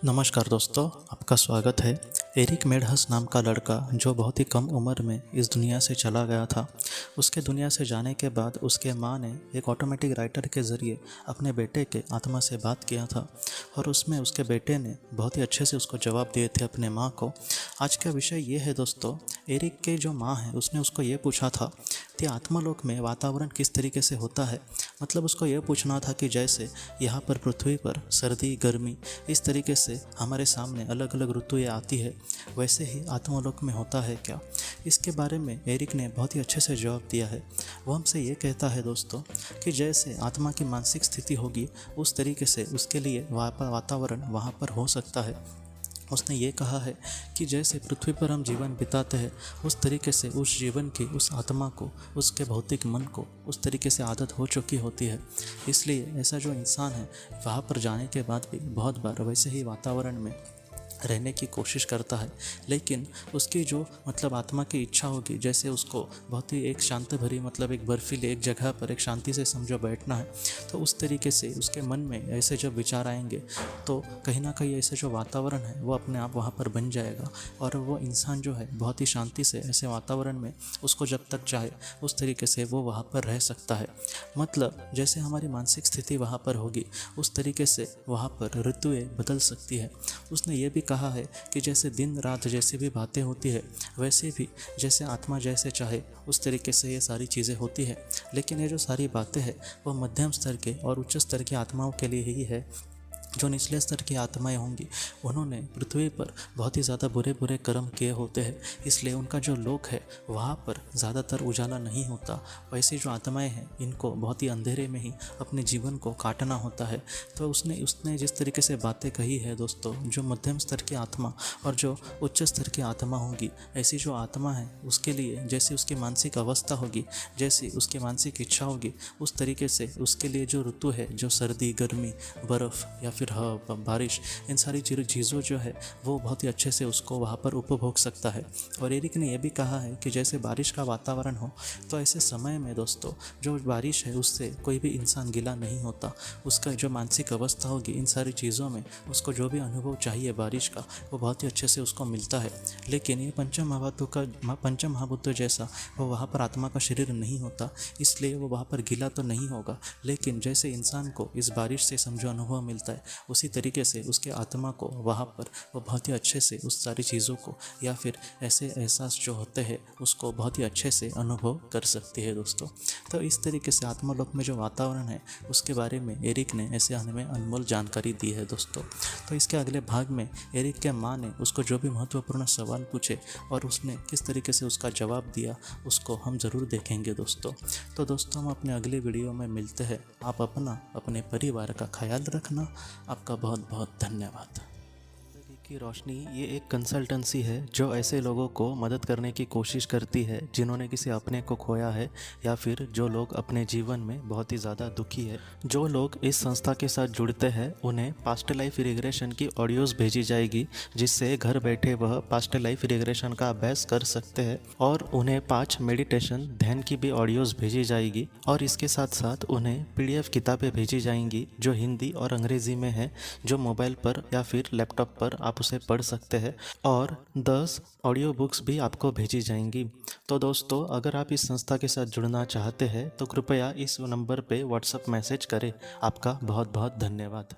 नमस्कार दोस्तों, आपका स्वागत है। एरिक मेडहस नाम का लड़का जो बहुत ही कम उम्र में इस दुनिया से चला गया था, उसके दुनिया से जाने के बाद उसके माँ ने एक ऑटोमेटिक राइटर के ज़रिए अपने बेटे के आत्मा से बात किया था और उसमें उसके बेटे ने बहुत ही अच्छे से उसको जवाब दिए थे अपने माँ को। आज का विषय ये है दोस्तों, एरिक के जो माँ है उसने उसको ये पूछा था कि आत्मालोक में वातावरण किस तरीके से होता है। मतलब उसको ये पूछना था कि जैसे यहाँ पर पृथ्वी पर सर्दी गर्मी इस तरीके से हमारे सामने अलग अलग ऋतुएँ आती है, वैसे ही आत्मालोक में होता है क्या। इसके बारे में एरिक ने बहुत ही अच्छे से जवाब दिया है। वो हमसे ये कहता है दोस्तों कि जैसे आत्मा की मानसिक स्थिति होगी उस तरीके से उसके लिए वातावरण वहाँ पर हो सकता है। उसने ये कहा है कि जैसे पृथ्वी पर हम जीवन बिताते हैं उस तरीके से उस जीवन की उस आत्मा को, उसके भौतिक मन को उस तरीके से आदत हो चुकी होती है। इसलिए ऐसा जो इंसान है वहाँ पर जाने के बाद भी बहुत बार वैसे ही वातावरण में रहने की कोशिश करता है, लेकिन उसकी जो आत्मा की इच्छा होगी, जैसे उसको बहुत ही एक शांत भरी एक बर्फीली एक जगह पर एक शांति से समझो बैठना है, तो उस तरीके से उसके मन में ऐसे जब विचार आएंगे तो कहीं ना कहीं ऐसे जो वातावरण है वो अपने आप वहाँ पर बन जाएगा और वो इंसान जो है बहुत ही शांति से ऐसे वातावरण में उसको जब तक चाहे उस तरीके से वो वहाँ पर रह सकता है। जैसे हमारी मानसिक स्थिति वहाँ पर होगी उस तरीके से वहाँ पर ऋतुएँ बदल सकती है। उसने ये भी कहा है कि जैसे दिन रात जैसी भी बातें होती है वैसे भी जैसे आत्मा जैसे चाहे उस तरीके से ये सारी चीज़ें होती है, लेकिन ये जो सारी बातें हैं वो मध्यम स्तर के और उच्च स्तर की आत्माओं के लिए ही है। जो निचले स्तर की आत्माएं होंगी उन्होंने पृथ्वी पर बहुत ही ज़्यादा बुरे बुरे कर्म किए होते हैं, इसलिए उनका जो लोक है वहाँ पर ज़्यादातर उजाला नहीं होता। वैसे जो आत्माएं हैं इनको बहुत ही अंधेरे में ही अपने जीवन को काटना होता है। तो उसने उसने जिस तरीके से बातें कही है दोस्तों, जो मध्यम स्तर की आत्मा और जो उच्च स्तर की आत्मा होगी, ऐसी जो आत्मा है उसके लिए जैसी उसकी मानसिक अवस्था होगी, जैसी उसकी मानसिक इच्छा होगी, उस तरीके से उसके लिए जो ऋतु है, जो सर्दी गर्मी बर्फ़ या फिर बारिश, इन सारी चीज़ों जो है वो बहुत ही अच्छे से उसको वहाँ पर उपभोग सकता है। और एरिक ने यह भी कहा है कि जैसे बारिश का वातावरण हो तो ऐसे समय में दोस्तों जो बारिश है उससे कोई भी इंसान गिला नहीं होता। उसका जो मानसिक अवस्था होगी इन सारी चीज़ों में उसको जो भी अनुभव चाहिए बारिश का वो बहुत ही अच्छे से उसको मिलता है। लेकिन ये पंच महाभूतों जैसा वो वहाँ पर आत्मा का शरीर नहीं होता, इसलिए वो वहाँ पर गिला तो नहीं होगा, लेकिन जैसे इंसान को इस बारिश से समझो अनुभव मिलता है उसी तरीके से उसके आत्मा को वहाँ पर वो बहुत ही अच्छे से उस सारी चीज़ों को या फिर ऐसे एहसास जो होते हैं उसको बहुत ही अच्छे से अनुभव कर सकती है दोस्तों। तो इस तरीके से आत्मालोक में जो वातावरण है उसके बारे में एरिक ने ऐसे हमें अनमोल जानकारी दी है दोस्तों। तो इसके अगले भाग में एरिक के माँ ने उसको जो भी महत्वपूर्ण सवाल पूछे और उसने किस तरीके से उसका जवाब दिया उसको हम ज़रूर देखेंगे दोस्तों। तो दोस्तों हम अपने अगले वीडियो में मिलते हैं। आप अपने परिवार का ख्याल रखना। आपका बहुत बहुत धन्यवाद। जिंदगी की रोशनी ये एक कंसल्टेंसी है जो ऐसे लोगों को मदद करने की कोशिश करती है जिन्होंने किसी अपने को खोया है या फिर जो लोग अपने जीवन में बहुत ही ज़्यादा दुखी है। जो लोग इस संस्था के साथ जुड़ते हैं उन्हें पास्ट लाइफ रिग्रेशन की ऑडियोज़ भेजी जाएगी, जिससे घर बैठे वह पास्ट लाइफ रिग्रेशन का अभ्यास कर सकते हैं। और उन्हें 5 मेडिटेशन ध्यान की भी ऑडियोज़ भेजी जाएगी और इसके साथ साथ उन्हें PDF किताबें भेजी जाएंगी जो हिंदी और अंग्रेज़ी में है, जो मोबाइल पर या फिर लैपटॉप पर आप उसे पढ़ सकते हैं। और 10 ऑडियो बुक्स भी आपको भेजी जाएंगी। तो दोस्तों अगर आप इस संस्था के साथ जुड़ना चाहते हैं तो कृपया इस नंबर पे व्हाट्सएप मैसेज करें। आपका बहुत बहुत धन्यवाद।